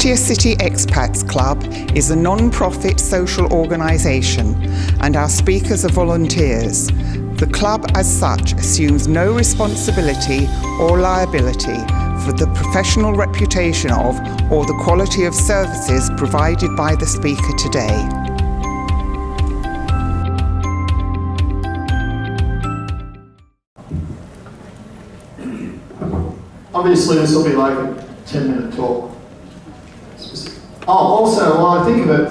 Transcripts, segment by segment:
Pattaya City Expats Club is a non-profit social organisation and our speakers are volunteers. The club as such assumes no responsibility or liability for the professional reputation of or the quality of services provided by the speaker today. Obviously this will be like a 10-minute talk. Oh, also, while I think of it,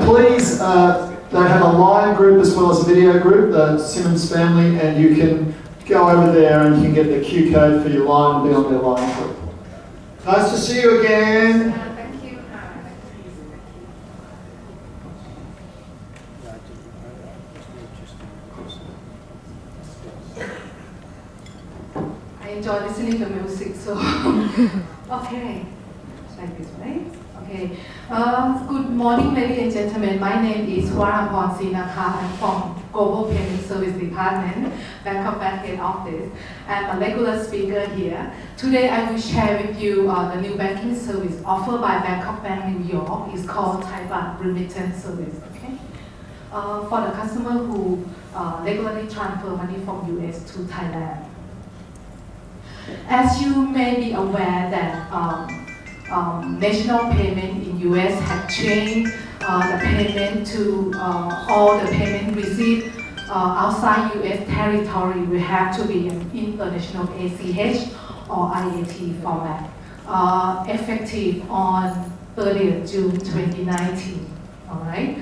please, they have a live group as well as a video group, the Simmons family, and you can go over there and you can get the Q code for your line and be on their line group. Nice to see you again. Thank you. I enjoy listening to music, so okay, like this, right? Okay. Good morning, ladies and gentlemen. My name is Warampon Sinakha. I'm from Global Payment Service Department, Bangkok Bank Head Office. I'm a regular speaker here. Today I will share with you the new banking service offered by Bangkok Bank New York. It's called Thai Baht Remittance Service. Okay. For the customer who regularly transfer money from US to Thailand. As you may be aware that national payment in US have changed the payment to all the payment received outside US territory will have to be an international ACH or IAT format, effective on 30th June 2019. All right.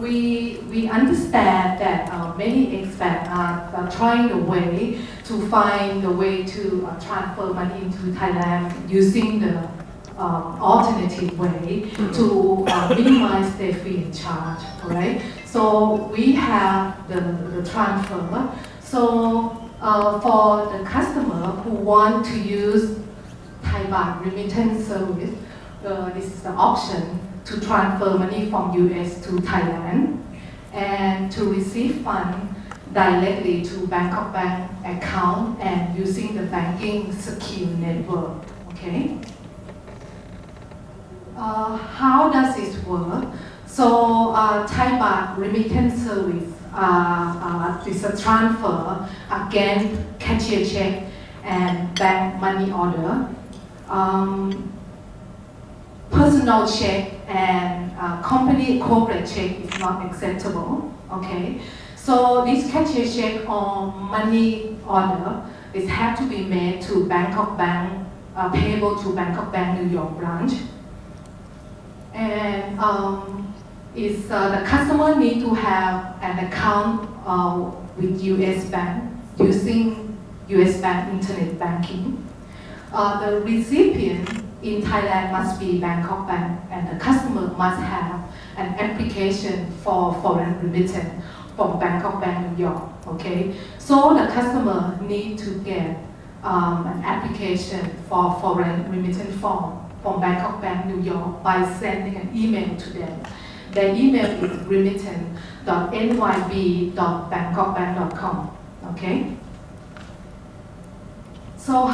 We understand that many expats are trying a way to find a way to transfer money into Thailand using the alternative way to minimize their fee and charge. All right. So we have the transfer. So for the customer who want to use Thai Baht remittance service, this is the option to transfer money from US to Thailand and to receive funds directly to Bangkok Bank account and using the banking scheme network. Okay. How does it work? So Thai Baht remittance service is a transfer against cashier check and bank money order. Personal check and company corporate check is not acceptable. Okay, so this cashier check or money order is have to be made to Bangkok Bank, payable to Bangkok Bank New York branch, and the customer need to have an account with US Bank using US Bank internet banking. The recipient in Thailand must be Bangkok Bank, and the customer must have an application for foreign remittance from Bangkok Bank New York. Okay, so the customer need to get an application for foreign remittance form from Bangkok Bank New York by sending an email to them. Their email is remittance.nyb.bangkokbank.com. Okay. So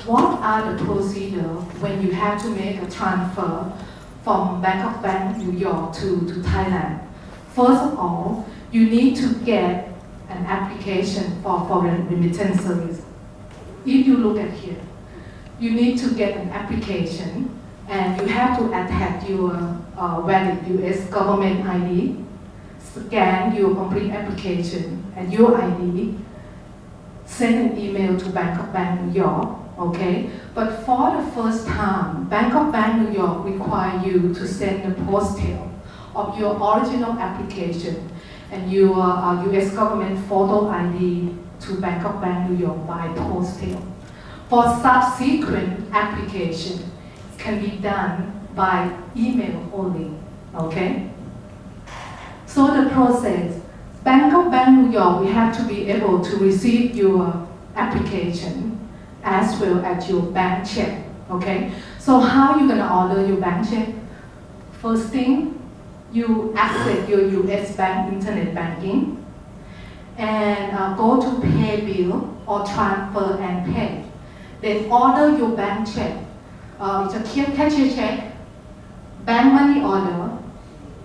what are the procedures when you have to make a transfer from Bangkok Bank New York to Thailand? First of all, you need to get an application for foreign remittance service. If you look at here, you need to get an application and you have to attach your valid US government ID, scan your complete application and your ID, send an email to Bangkok Bank New York, okay? But for the first time, Bangkok Bank New York require you to send the postal of your original application and your US government photo ID to Bangkok Bank New York by postal. For subsequent application, it can be done by email only, okay? So the process, Bangkok Bank New York, we have to be able to receive your application as well as your bank check, okay? So how you gonna order your bank check? First thing, you access your US Bank internet banking and go to pay bill or transfer and pay. then order your bank check. It's a cashier check, bank money order,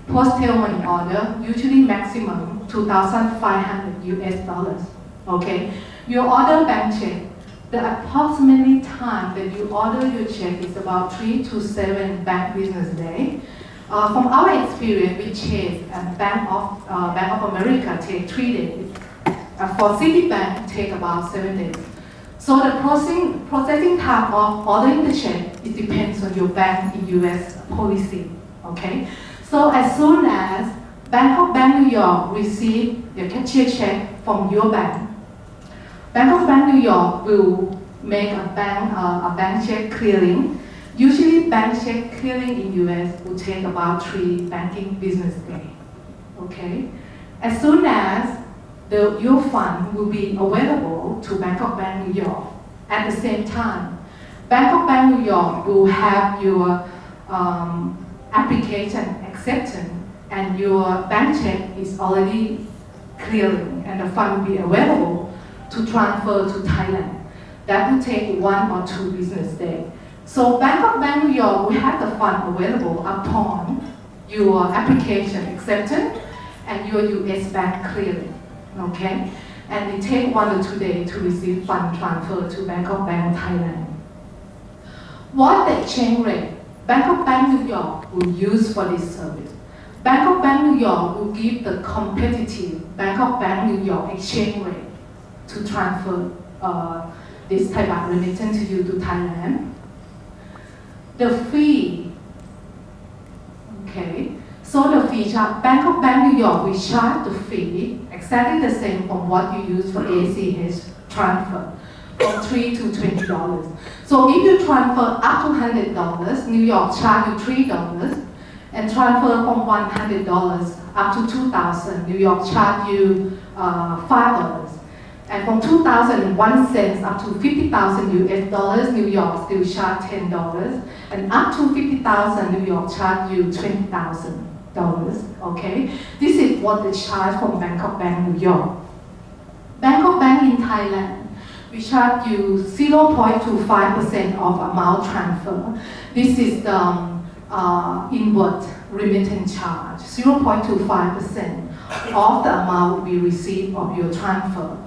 postal money order, usually maximum $2,500. Okay, you order bank check. The approximately time that you order your check is about 3 to 7 bank business days. From our experience, we check Bank of America take 3 days. For Citibank, it take about 7 days. So the processing time of ordering the check, it depends on your bank in US policy. Okay. So as soon as Bangkok Bank New York receive the cashier check from your bank, Bangkok Bank New York will make a bank check clearing. Usually bank check clearing in US will take about 3 banking business days. Okay? As soon as your fund will be available to Bangkok Bank New York, at the same time, Bangkok Bank New York will have your application acceptance and your bank check is already clearing and the fund will be available to transfer to Thailand. That will take 1 or 2 business days. So Bangkok Bank New York will have the fund available upon your application acceptance and your US bank clearing. Okay? And it takes 1 or 2 days to receive fund transfer to Bangkok Bank Thailand. What the exchange rate Bangkok Bank New York will use for this service? Bangkok Bank New York will give the competitive Bangkok Bank New York exchange rate to transfer this Thai baht remittance to you to Thailand. The fee, okay, so the fee charge, Bangkok Bank New York will charge the fee exactly the same from what you use for ACH transfer, from $3 to $20. So if you transfer up to $100, New York charge you $3, and transfer from $100 up to $2,000, New York charge you $5. And from 2001 cents up to 50,000 US dollars, New York still charge $10. And up to 50,000, New York charge you $20,000. Okay? This is what they charge from Bangkok Bank New York. Bangkok Bank in Thailand, we charge you 0.25% of amount transfer. This is the inward remittance charge. 0.25% of the amount will be received of your transfer.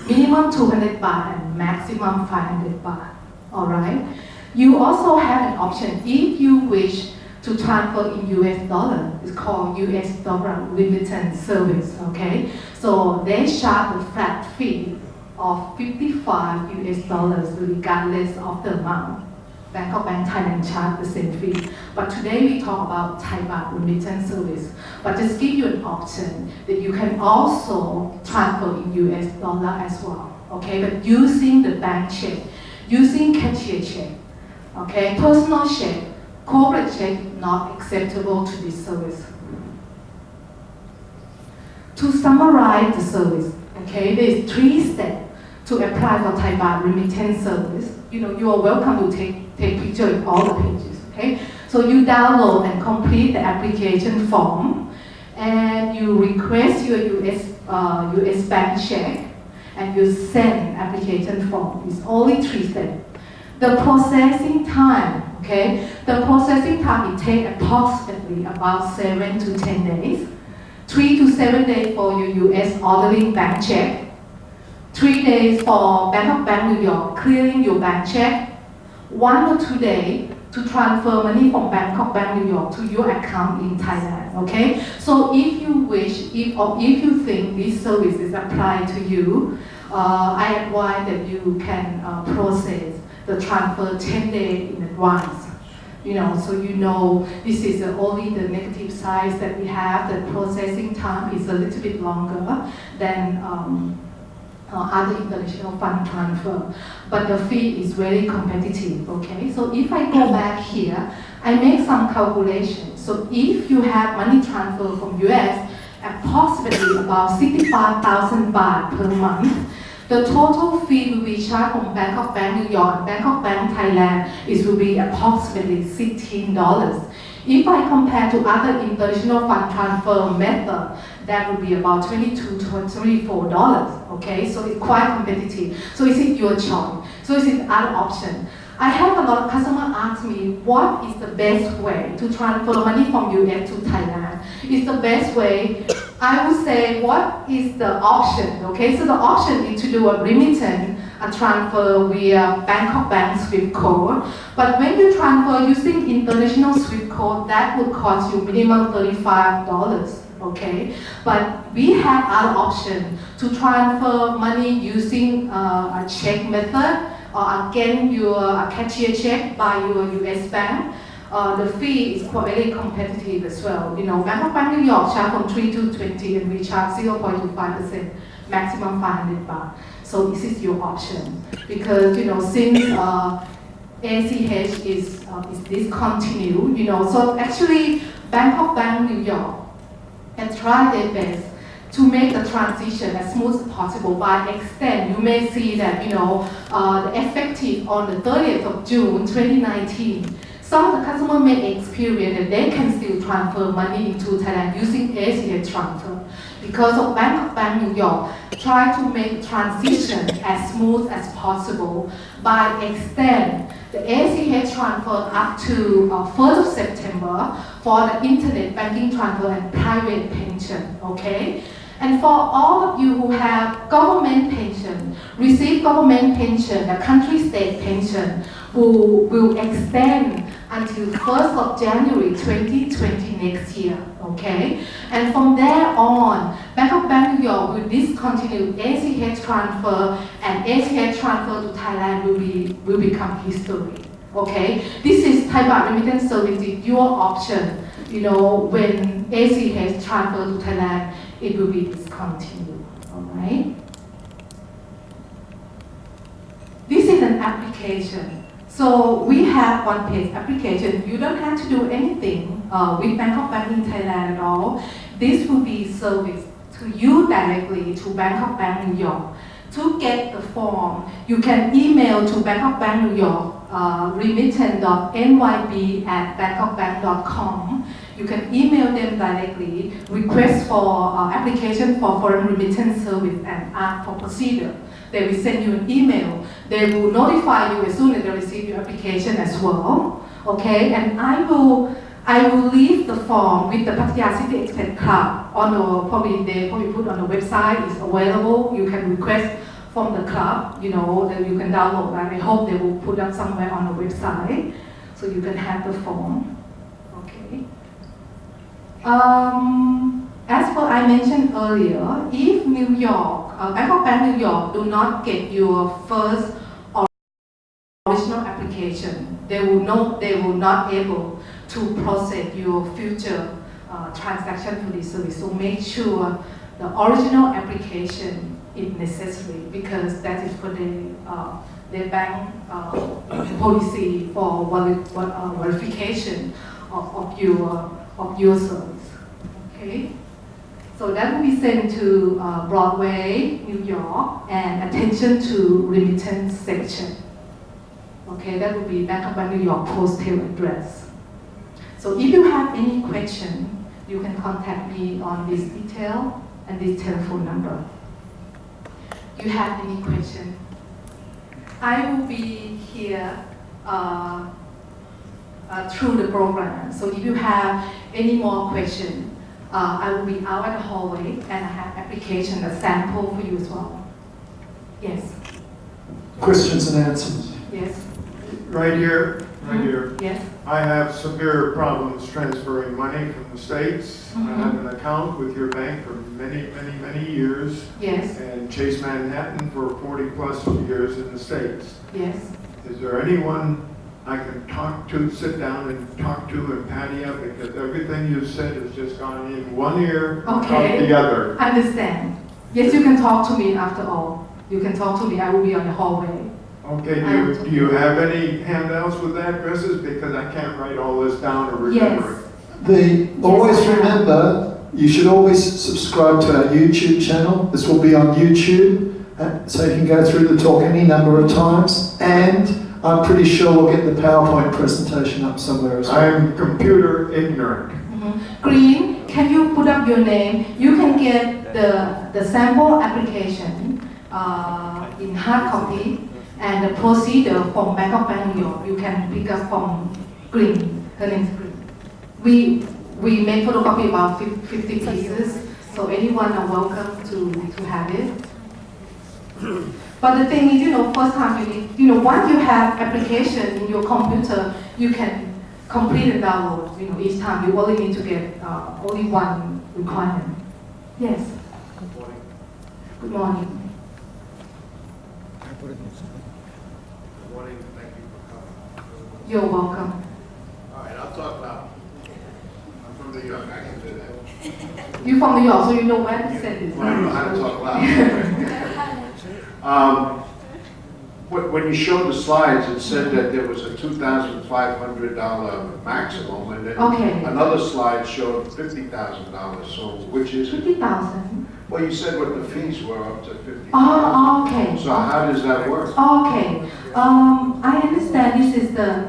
Minimum 200 baht and maximum 500 baht. All right. You also have an option if you wish to transfer in US dollar. It's called US dollar remittance service. Okay. So they charge a flat fee of 55 US dollars regardless of the amount. Bangkok Bank Thailand charge the same fee. But today we talk about Thai baht remittance service. But just give you an option that you can also transfer in US dollar as well. Okay, but using the bank check, using cashier check, okay, personal check, corporate check not acceptable to this service. To summarize the service, okay, there is 3 steps to apply for Thai baht remittance service. You are welcome to take picture of all the pages, okay? So you download and complete the application form, and you request your US bank check, and you send application form. It's only 3 steps. The processing time, okay? The processing time, it takes approximately about 7 to 10 days. 3 to 7 days for your US ordering bank check. 3 days for Bangkok Bank New York clearing your bank check. 1 or 2 days to transfer money from Bangkok Bank New York to your account in Thailand. Okay. So if you wish, if you think this service is applied to you, I advise that you can process the transfer 10 days in advance. So this is only the negative side that we have. The processing time is a little bit longer than other international fund transfer, but the fee is very competitive. Okay, so if I go back here, I make some calculations. So if you have money transfer from US, approximately about 65,000 baht per month, the total fee will be charged from Bangkok Bank New York and Bangkok Bank Thailand. It will be approximately $16. If I compare to other international fund transfer method, that would be about $22 to $24. Okay, so it's quite competitive. So is it your choice? So is it other option? I have a lot of customers ask me, what is the best way to transfer money from US to Thailand? Is the best way? I would say, what is the option? Okay, so the option is to do a remittance, a transfer via Bangkok Bank SWIFT code. But when you transfer using international SWIFT code, that would cost you minimum $35. Okay, but we have other option to transfer money using a check method, or again a cashier check by your US bank. The fee is quite very competitive as well. You know, Bangkok Bank New York charge from 3 to 20, and we charge 0.25%, maximum 500 baht. So this is your option, because you know, since ACH is discontinued, you know, so actually Bangkok Bank New York and try their best to make the transition as smooth as possible. By extent, you may see that, you know, the effective on the 30th of June 2019, some of the customers may experience that they can still transfer money into Thailand using ACH transfer. Because of Bangkok Bank New York, try to make transition as smooth as possible. By extent, the ACH transfer up to 1st of September for the internet banking transfer and private pension, okay? And for all of you who have government pension, receive government pension, the country state pension, who will extend until 1st of January 2020 next year, okay? And from there on, Bangkok Bank New York will discontinue ACH transfer, and ACH transfer to Thailand will become history, okay? This is Thai Baht remittance service, is your option. You know, when ACH transfer to Thailand, it will be discontinued, all right? This is an application. So we have one-page application. You don't have to do anything with Bangkok Bank in Thailand at all. This will be serviced to you directly to Bangkok Bank New York. To get the form, you can email to Bangkok Bank New York, remittance.nyb@bangkokbank.com. You can email them directly, request for application for foreign remittance service, and ask for procedure. They will send you an email. They will notify you as soon as they receive your application as well. Okay, and I will leave the form with the Pattaya City Express Club on the they probably put on the website. It's available. You can request from the club. You know that you can download that. I hope they will put up somewhere on the website so you can have the form. Okay. As what I mentioned earlier, if New York, Bangkok Bank New York do not get your first original application, they will not able to process your future transaction for this service. So make sure the original application is necessary, because that is for the bank policy for verification of your service. Okay. So that will be sent to Broadway, New York, and attention to remittance section. Okay, that will be Bangkok Bank New York postal address. So if you have any question, you can contact me on this detail and this telephone number. You have any question? I will be here through the program. So if you have any more questions, I will be out at the hallway, and I have application, a sample for you as well. Yes. Questions and answers. Yes. Right here. Yes. I have severe problems transferring money from the States. I have an account with your bank for many years. Yes. And Chase Manhattan for 40 plus years in the States. Yes. Is there anyone I can talk to, sit down and talk to in Pattaya, because everything you said has just gone in one ear out the other. Understand. Yes, you can talk to me after all. You can talk to me. I will be on the hallway. Okay, do you have any handouts with addresses? Because I can't write all this down or remember it. Always remember, you should always subscribe to our YouTube channel. This will be on YouTube, so you can go through the talk any number of times. And I'm pretty sure we'll get the PowerPoint presentation up somewhere as well. I'm computer ignorant. Green, can you put up your name? You can get the sample application in hard copy and the procedure from Bangkok Bank New York. You can pick up from Green. Her name is Green. We make photocopy about 50 pieces, so anyone are welcome to have it. But the thing is, first time you need, once you have application in your computer, you can complete and download. Each time you only need to get only one requirement. Yes. Good morning. Good morning. Good morning. Thank you for coming. You're welcome. All right, I'll talk loud. I'm from New York. I can do that. You're from New York, so you know where to send this. I know how to talk loud. When you showed the slides, it said that there was a $2,500 maximum, and then Okay. another slide showed $50,000. So which is it? 50,000. Well, you said what the fees were up to $50,000. Oh, okay. So how does that work? Okay. I understand this is the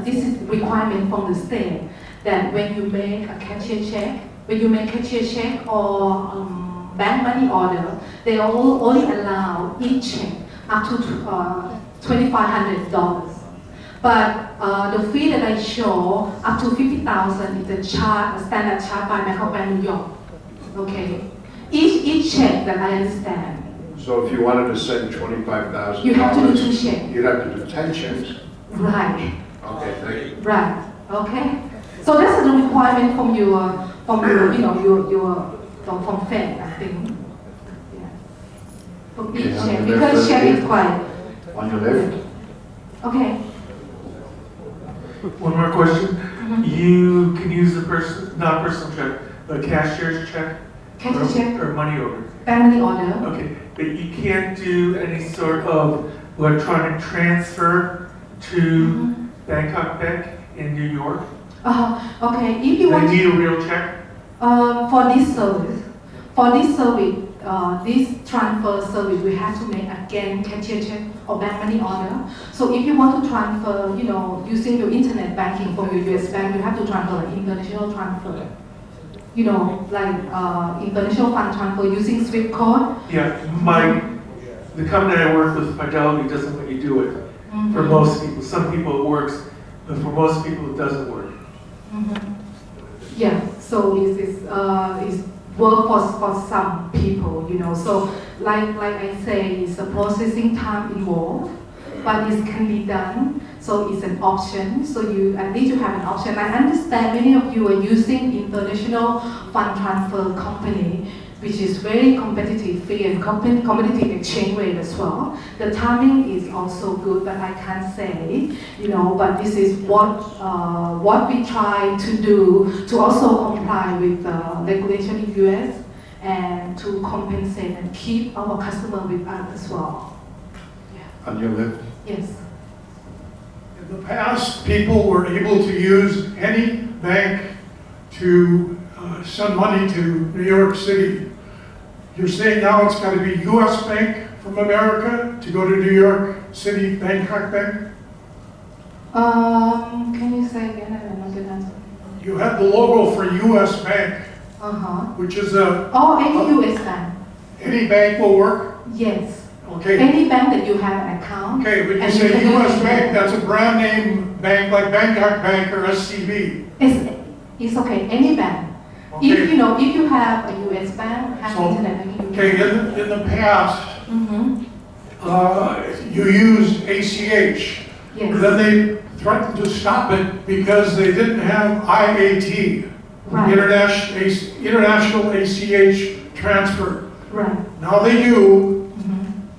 requirement from the state that when you make a cashier check or bank money order, they only allow each check up to $2,500. But the fee that I show up to 50,000 is a standard charge by Bangkok Bank New York. Okay. Each check that I understand. So if you wanted to send $25,000, You have to do 2 checks. You'd have to do 10 checks. Right. Okay, thank you. Right. Okay. So that's the requirement from your from Fed, I think. Yeah. From each Yeah, check, and because that's check it. is quite. On your left? Okay. One more question. You can use the not personal check, the cashier's check? Cashier check, Or money order? family order. Okay, but you can't do any sort of electronic transfer to Bangkok Bank in New York? Okay. If you want They need a real check? for this service, this transfer service, we have to make again cashier check or bank money order. So if you want to transfer, using your internet banking from your US bank, you have to transfer like international transfer. Like international fund transfer using SWIFT code. Yeah, the company I work with, Fidelity, doesn't let you do it. For most people, some people it works, but for most people it doesn't work. Yeah, so it's work for some people, So like I say, it's a processing time involved, but it can be done. So it's an option. So at least you have an option. I understand many of you are using international fund transfer company, which is very competitive fee and competitive exchange rate as well. The timing is also good, but I can't say, but this is what we try to do to also comply with the regulation in US and to compensate and keep our customer with us as well. On your left? Yes. In the past, people were able to use any bank to send money to New York City. You're saying now it's got to be U.S. Bank from America to go to New York City, Bangkok Bank? Can you say again? I don't know. You had the logo for U.S. Bank, which is Any US bank. any bank will work? Yes. Okay. Any bank that you have an account. Okay, but you and say can U.S. use Bank, it. that's a brand name bank like Bangkok Bank or SCB. It's okay, any bank. Okay. If you have a US bank, have So, internet banking. Okay, in the past, you used ACH. Yes. Then they threatened to stop it because they didn't have IAT, Right. International ACH Transfer. Right. Now they do.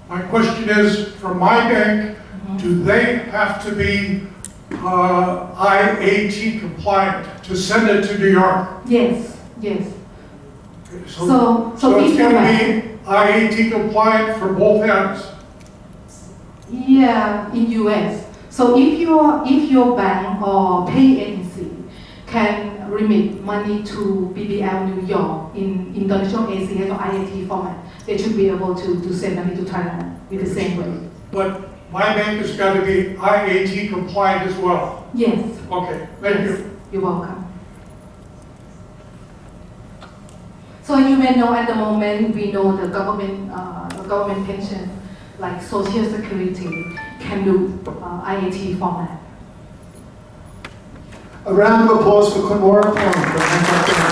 My question is, from my bank, do they have to be IAT compliant to send it to New York? Yes. So So it's if going you to have, be IAT compliant for both ends? yeah, in US. So if your bank or pay agency can remit money to BBL New York in international ACH or IAT format, they should be able to send money to Thailand with the same way. But my bank has got to be IAT compliant as well. Yes. Okay, thank Yes. you. You're welcome. So you may know at the moment we know the government pension like Social Security can do IAT format. A round of applause for Kunwara Plum from Bangkok.